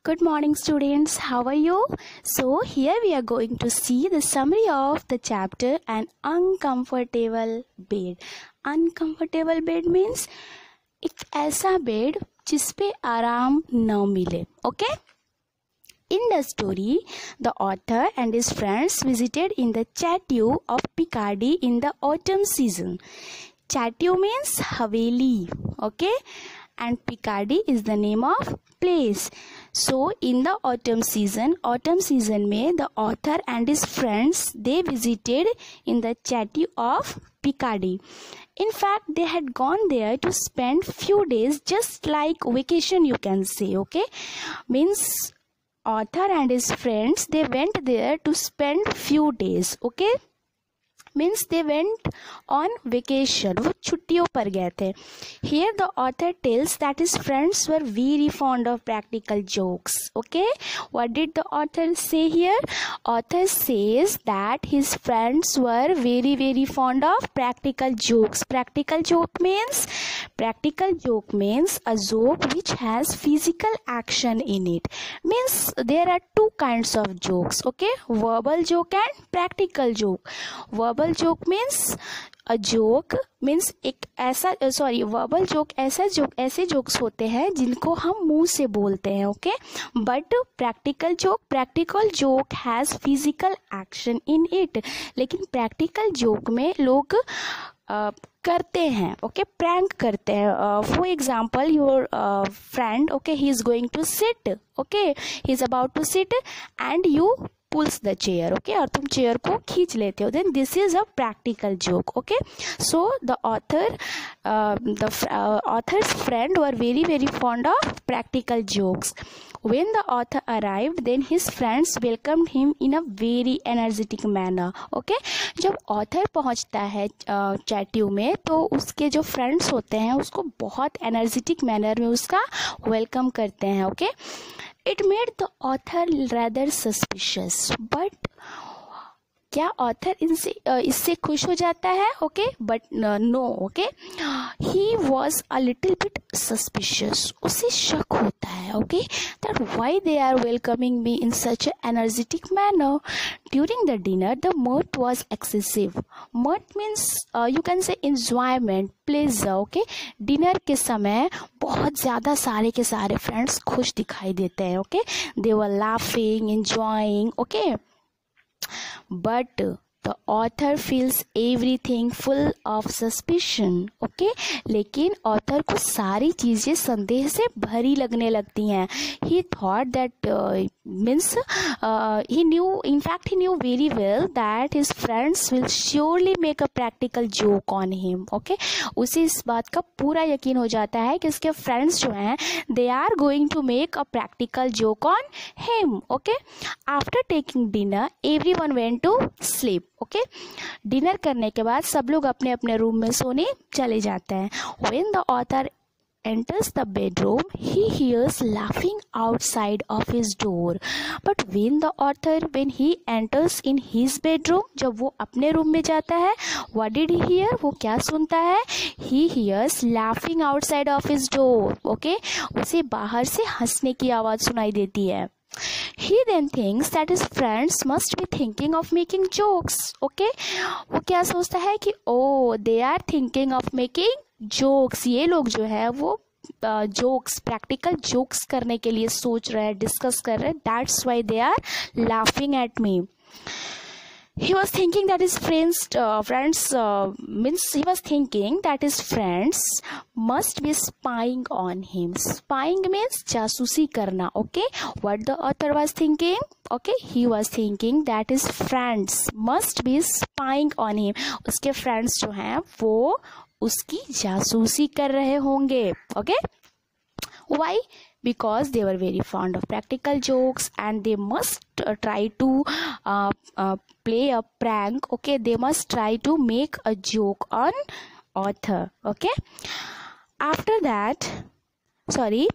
Good morning students, how are you? So here we are going to see the summary of the chapter An Uncomfortable Bed. Uncomfortable bed means एक ऐसा bed जिस पे आराम न मिले. Okay? In the story, the author and his friends visited in the chateau of Picardy in the autumn season. Chateau means Haveli, okay? And Picardy is the name of place. So in the autumn season में the author and his friends, they visited in the chateau of Picardy. In fact, they had gone there to spend few days, just like vacation you can say, okay? Means author and his friends, they went there to spend few days, okay? Means they went on vacation. वो छुट्टियों पर गए थे. Here the author tells that his friends were very fond of practical jokes. Okay, what did the author say here? Author says that his friends were very fond of practical jokes. Practical joke means a joke which has physical action in it. Means there are two kinds of jokes. Okay, verbal joke and practical joke. Verbal joke means a joke means एक ऐसा verbal joke ऐसे jokes होते हैं जिनको हम मुंह से बोलते हैं, okay? But practical joke has physical action in it. लेकिन practical joke में लोग करते हैं, okay? Prank करते हैं. For example, your friend, okay, he is going to sit, okay? He is about to sit and you pulls the chair, okay? और तुम chair को खींच लेते हो. Then this is a practical joke, okay? So the author's friend were very fond of practical jokes. When the author arrived, then his friends welcomed him in a very energetic manner, okay? जब author पहुंचता है चैट्यू में तो उसके जो friends होते हैं उसको बहुत energetic manner में उसका welcome करते हैं, okay? It made the author rather suspicious, but क्या ऑथर इससे खुश हो जाता है? Okay, but no, okay, he was a little bit suspicious. उसे शक होता है, okay, that why they are welcoming me in such energetic manner. During the dinner the mirth was excessive. Mirth means you can say enjoyment, pleasure, okay. Dinner के समय बहुत ज़्यादा सारे के सारे फ्रेंड्स खुश दिखाई देते हैं, okay. They were laughing, enjoying, okay. But the author feels everything full of suspicion, okay? लेकिन author को सारी चीजें संदेह से भरी लगने लगती हैं. He thought that he knew very well that his friends will surely make a practical joke on him, okay? उसे इस बात का पूरा यकीन हो जाता है कि उसके friends जो हैं they are going to make a practical joke on him, okay? After taking dinner, everyone went to sleep. Okay, dinner करने के बाद सब लोग अपने अपने रूम में सोने चले जाते हैं. When the author enters the bedroom, he hears laughing outside of his door. But when he enters in his bedroom, जब वो अपने रूम में जाता है, what did he hear? वो क्या सुनता है? He hears laughing outside of his door. Okay, उसे बाहर से हंसने की आवाज सुनाई देती है. He then thinks that his friends must be thinking of making jokes, okay? वो क्या सोचता है कि they are thinking of making jokes. ये लोग जो है वो jokes, practical jokes करने के लिए सोच रहे हैं, discuss कर रहे हैं. That's why they are laughing at me. He was thinking that his friends must be spying on him. Spying means जासूसी करना, okay? What the author was thinking? Okay, he was thinking that his friends must be spying on him. उसके friends जो हैं वो उसकी जासूसी कर रहे होंगे, okay? Why? Because they were very fond of practical jokes and they must try to play a prank, okay? They must try to make a joke on author, okay? After that, he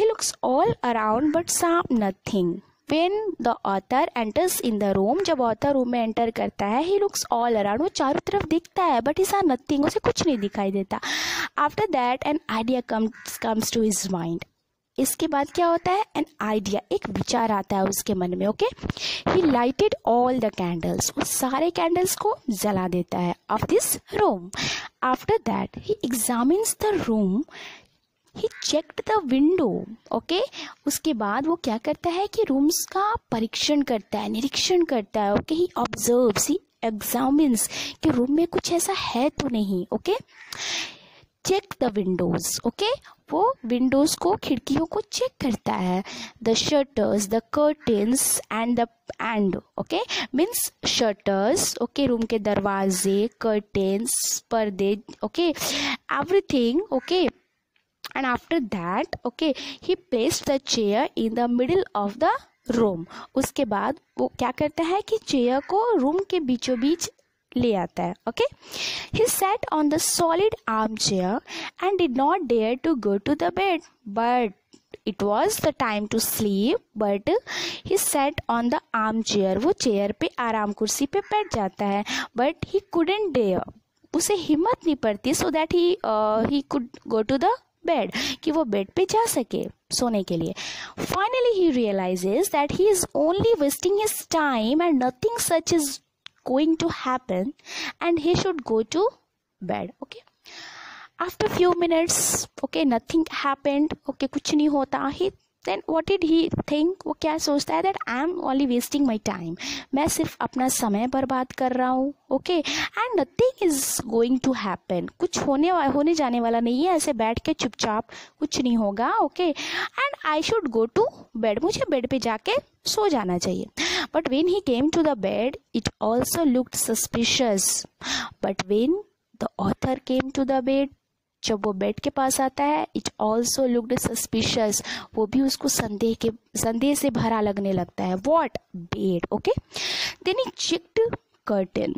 looks all around but saw nothing. When the author enters in the room, जब author room में enter करता है, he looks all around, वो चारों तरफ दिखता है, but he saw nothing, उसे कुछ नहीं दिखाई देता. After that, an idea comes to his mind. इसके बाद क्या होता है, एन आइडिया, एक विचार आता है उसके मन में. Okay, he lighted all the candles, वो सारे कैंडल्स को जला देता है of this room. After that he examines the room, he checked the window. Okay, उसके बाद वो क्या करता है कि रूम्स का परीक्षण करता है, निरीक्षण करता है. Okay, he observes, he examines कि रूम में कुछ ऐसा है तो नहीं. Okay, check the windows. Okay, वो विंडोज को, खिड़कियों को चेक करता है. The shutters, the curtains and okay means shutters. Okay, room के दरवाजे, कर्टेन्स, पर्दे. Okay, everything. Okay, and after that okay he placed the chair in the middle of the room. उसके बाद वो क्या करता है कि चेयर को रूम के बीचों बीच ले आता है. Okay, he sat on the solid armchair and did not dare to go to the bed, but it was the time to sleep. But he sat on the armchair, वो chair पे, आराम कुर्सी पे बैठ जाता है. But he couldn't dare, उसे हिम्मत नहीं पड़ती, so that he could go to the bed, कि वो बेड पे जा सके सोने के लिए. Finally he realizes that he is only wasting his time and nothing such is going to happen and he should go to bed. Okay, after few minutes, okay, nothing happened. Okay, कुछ नहीं होता. Then what did he think? वो क्या सोचता है, that I am only wasting my time, मैं सिर्फ अपना समय बर्बाद कर रहा हूँ. Okay, and nothing is going to happen, कुछ होने जाने वाला नहीं है, ऐसे बैठ के चुपचाप कुछ नहीं होगा. Okay, and I should go to bed, मुझे बेड पे जाके सो जाना चाहिए. But when he came to the bed, it also looked suspicious. But when the author came to the bed, जब वो बेड के पास आता है, it also looked suspicious, वो भी उसको संदेह से भरा लगने लगता है. What? Bed. Okay, then he checked curtain.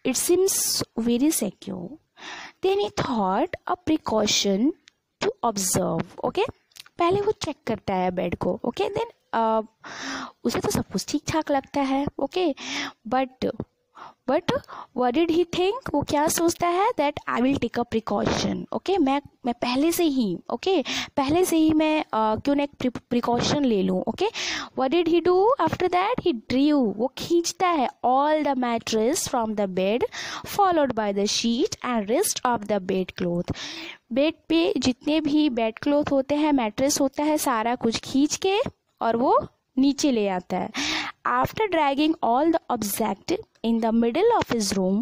It seems very secure. Then he thought a precaution to observe. Okay, पहले वो चेक करता है बेड को. Okay, then उसे तो सब कुछ ठीक ठाक लगता है. Okay, but what did he think? वो क्या सोचता है, that I will take a precaution. Okay, मैं पहले से ही मैं क्यों ना एक प्रिकॉशन ले लूँ. Okay, what did he do after that? He drew, वो खींचता है, all the mattress from the bed followed by the sheet and rest of the bed cloth. Bed पे जितने भी बेड क्लॉथ होते हैं, मैट्रेस होता है, सारा कुछ खींच के और वो नीचे ले आता है. After dragging all the objects in the middle of his room,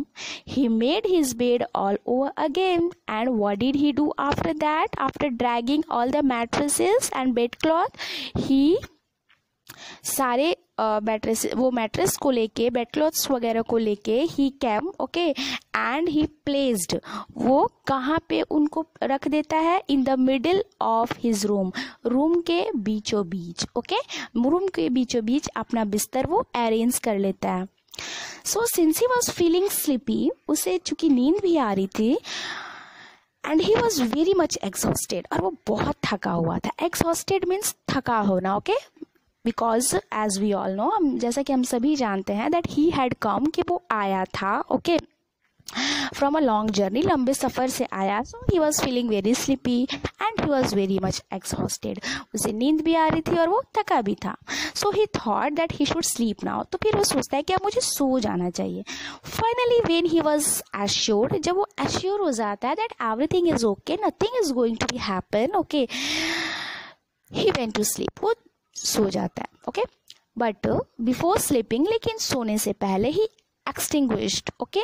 he made his bed all over again. And what did he do after that? After dragging all the mattresses and bedcloth, he सारे mattress को लेके, bed clothes वगैरह को लेके, ही cam. Okay, and he placed, वो कहाँ पे उनको रख देता है, in the middle of his room, room के बीचों बीच. ओके, रूम के बीचों बीच अपना बिस्तर वो अरेंज कर लेता है. So since he was feeling sleepy, उसे चूंकि नींद भी आ रही थी, and he was very much exhausted, और वो बहुत थका हुआ था. एग्जॉस्टेड मीन्स थका होना. Okay, because as we all know, जैसा कि हम सभी जानते हैं, दैट ही हैड कम, कि वो आया था. Okay, from a long journey, लंबे सफ़र से आया. So he was feeling very sleepy and he was very much exhausted, उसे नींद भी आ रही थी और वो थका भी था. So he thought that he should sleep now, तो फिर वो सोचता है कि अब मुझे सो जाना चाहिए. Finally when he was assured, जब वो एश्योर हो जाता है that everything is okay, nothing is going to be happen, okay, he went to sleep, वो सो जाता है. ओके, बट बिफोर स्लीपिंग, लेकिन सोने से पहले ही एक्सटिंग्विश्ड. ओके,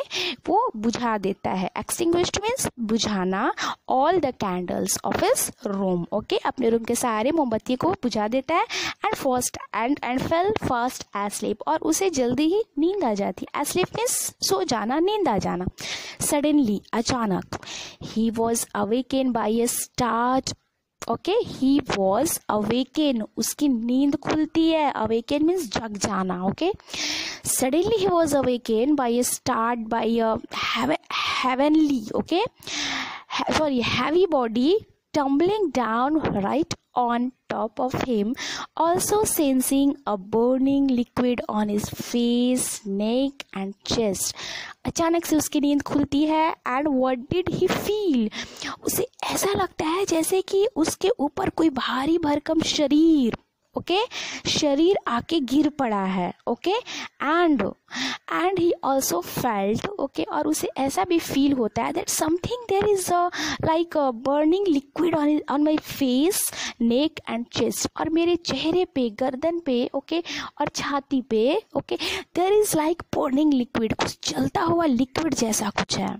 वो बुझा देता है. एक्सटिंग्विश्ड मीन्स बुझाना. All the candles of his room. Okay, अपने रूम के सारे मोमबत्ती को बुझा देता है. एंड फेल फास्ट एस्लीप, और उसे जल्दी ही नींद आ जाती. एस्लीप मीन्स सो जाना, नींद आ जाना. सडनली, अचानक, he was awaken by a start. Okay, he was awaken, उसकी नींद खुलती है. अवेकन मीन्स जग जाना. Okay, suddenly he was awaken by a start, by a heavenly, okay, heavy body tumbling down right on top of him, also sensing a burning liquid on his face, neck and chest. अचानक से उसकी नींद खुलती है and what did he feel? उसे ऐसा लगता है जैसे कि उसके ऊपर कोई भारी भरकम शरीर शरीर आके गिर पड़ा है. एंड ही ऑल्सो फेल्ट और उसे ऐसा भी फील होता है that something there is like burning liquid on my face, neck and chest. और मेरे चेहरे पे, गर्दन पे और छाती पे there is like burning liquid, कुछ जलता हुआ लिक्विड जैसा कुछ है.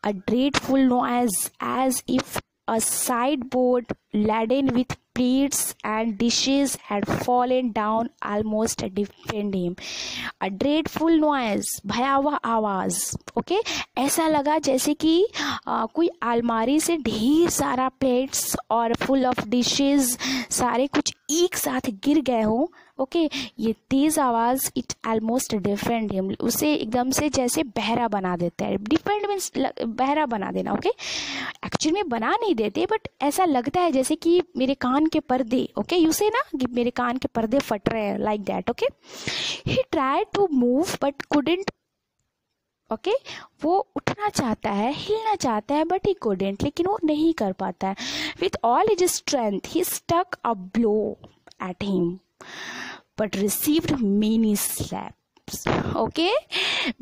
A dreadful noise as if a sideboard laden with plates and dishes had fallen down almost deafened him. A dreadful noise, भयावह आवाज. ऐसा लगा जैसे कि कोई अलमारी से ढेर सारा प्लेट्स और फुल ऑफ डिशेस सारे कुछ एक साथ गिर गए हो. ये तेज आवाज इट ऑलमोस्ट डिफेंड हिम, उसे एकदम से जैसे बहरा बना देता है. डिफेंड मीन्स बहरा बना देना. एक्चुअली में बना नहीं देते बट ऐसा लगता है जैसे कि मेरे कान के पर्दे यू से ना कि मेरे कान के पर्दे फट रहे हैं, like that. He tried to move but couldn't. वो उठना चाहता है, हिलना चाहता है बट ही कुडंट, लेकिन वो नहीं कर पाता है. With all his strength he stuck a blow at him but received many slaps.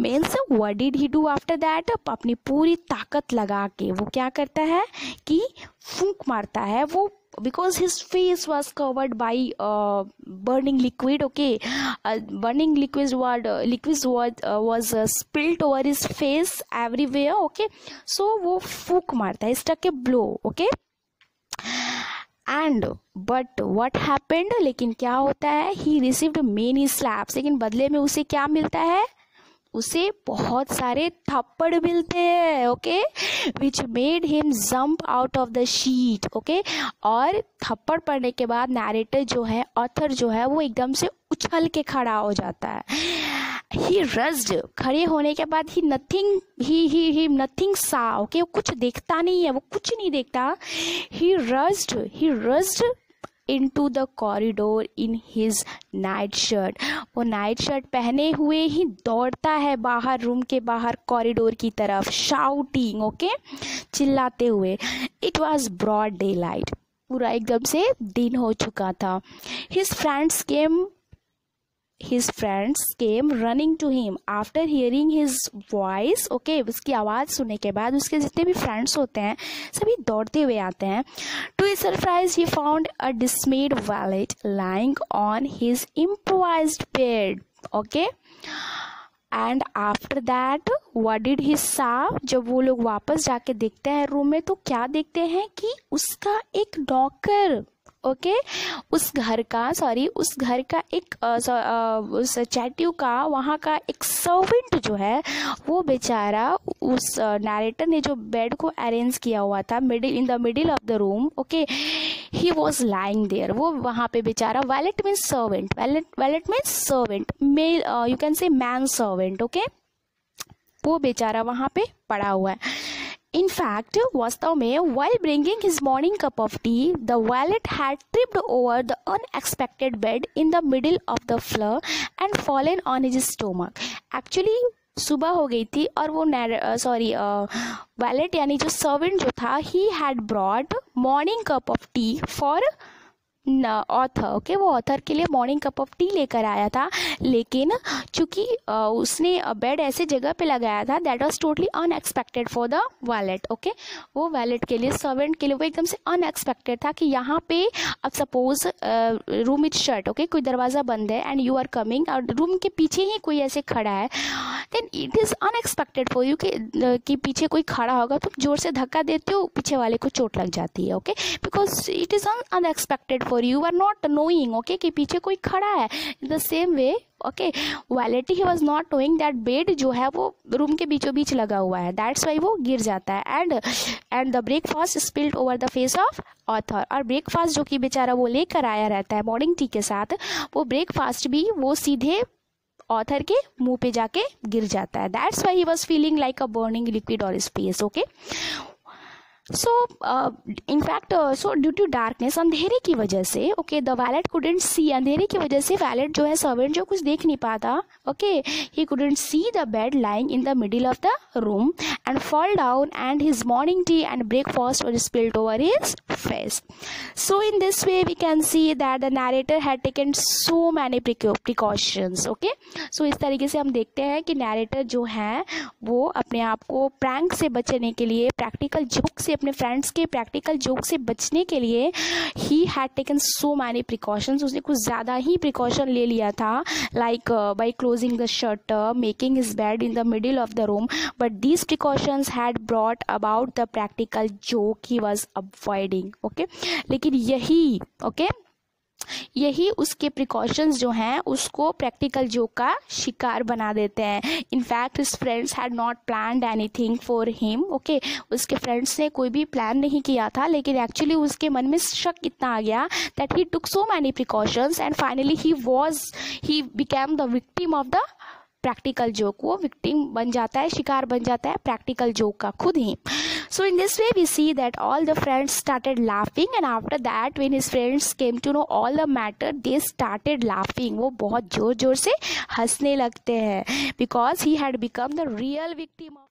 Means what did he do after that? अपनी पूरी ताकत लगा के वो क्या करता है कि फूंक मारता है वो, because his face was covered by burning liquid. Burning liquid was spilled over his face everywhere. So वो फूंक मारता है, struck a blow. And but what happened, लेकिन क्या होता है, ही रिसीव्ड मेनी स्लैप्स, लेकिन बदले में उसे क्या मिलता है, उसे बहुत सारे थप्पड़ मिलते हैं. Which made him jump out of the sheet. और थप्पड़ पड़ने के बाद नैरेटर जो है, ऑथर जो है, वो एकदम से उछल के खड़ा हो जाता है. ही रस्ड, खड़े होने के बाद ही नथिंग सा. वो कुछ देखता नहीं है, वो कुछ नहीं देखता. ही rushed into the corridor in his night shirt. वो नाइट शर्ट पहने हुए ही दौड़ता है बाहर, रूम के बाहर कॉरिडोर की तरफ, शाउटिंग चिल्लाते हुए. It was broad day light, पूरा एकदम से दिन हो चुका था. His friends came running to him after hearing his voice. उसकी आवाज़ सुनने के बाद उसके जितने भी फ्रेंड्स होते हैं सभी दौड़ते हुए आते हैं. To his surprise, he found a dismayed valet lying on his improvised bed. And after that, what did he saw? जब वो लोग वापस जाके देखते हैं रूम में, तो क्या देखते हैं कि उसका एक नौकर उस घर का एक उस चैट्यू का वहाँ का एक सर्वेंट जो है, वो बेचारा उस नैरेटर ने जो बेड को अरेंज किया हुआ था in the middle of the room, he was lying there. वो वहाँ पे बेचारा, valet means servant, male you can say man servant. वो बेचारा वहाँ पे पड़ा हुआ है. In fact, वास्तव में while bringing his morning cup of tea, the valet had tripped over the unexpected bed in the middle of the floor and fallen on his stomach. Actually, सुबह हो गई थी और वो वैलेट यानी जो सर्वेंट जो था, he had brought morning cup of tea for author. वो ऑथर के लिए मॉर्निंग कप ऑफ टी लेकर आया था, लेकिन चूंकि उसने बेड ऐसे जगह पे लगाया था that was totally unexpected for the wallet. वो वैलेट के लिए, सर्वेंट के लिए वो एकदम से अनएक्सपेक्टेड था कि यहाँ पे अब सपोज रूम इज शट. कोई दरवाज़ा बंद है एंड यू आर कमिंग, और रूम के पीछे ही कोई ऐसे खड़ा है, then it is unexpected for you कि पीछे कोई खड़ा होगा, तुम जोर से धक्का देते हो, पीछे वाले को चोट लग जाती है. Because it is unexpected for you are not knowing कि पीछे कोई खड़ा है. In the same way valet he was not knowing that bed जो है वो रूम के बीचों बीच लगा हुआ है, दैट्स वाई वो गिर जाता है. And the breakfast spilled over the face of author. और ब्रेकफास्ट जो कि बेचारा वो लेकर आया रहता है मॉर्निंग टी के साथ, वो ब्रेकफास्ट भी वो सीधे ऑथर के मुंह पे जाके गिर जाता है. That's why he was feeling like a burning liquid on his face. So in fact so due to darkness, अंधेरे की वजह से, okay, the valet couldn't see, अंधेरे की वजह से वैलेट जो है, सर्वेंट जो कुछ देख नहीं पाता, okay, he couldn't see the bed lying in the middle of the room and fall down and his morning tea and breakfast were spilled over his face. So in this way we can see that the narrator had taken so many precautions. Okay, so इस तरीके से हम देखते हैं कि narrator जो है वो अपने आप को प्रैंक से बचने के लिए, प्रैक्टिकल जोक से, अपने फ्रेंड्स के प्रैक्टिकल जोक से बचने के लिए he had taken so many precautions, उसने कुछ ज़्यादा ही प्रिकॉशन ले लिया था, like by closing the shutter, making his bed in the middle of the room, but these precautions had brought about the practical joke he was avoiding. Okay, लेकिन यही उसके precautions जो हैं उसको प्रैक्टिकल जोक का शिकार बना देते हैं. In fact his friends had not planned anything for him. Okay, उसके फ्रेंड्स ने कोई भी प्लान नहीं किया था, लेकिन एक्चुअली उसके मन में शक इतना आ गया that he took so many precautions and finally he became the victim of the practical joke. वो विक्टिम बन जाता है, शिकार बन जाता है प्रैक्टिकल जोक का खुद ही. So in this way we see that all the friends started laughing and after that when his friends came to know all the matter they started laughing. वो बहुत जोर जोर से हंसने लगते हैं because he had become the real victim of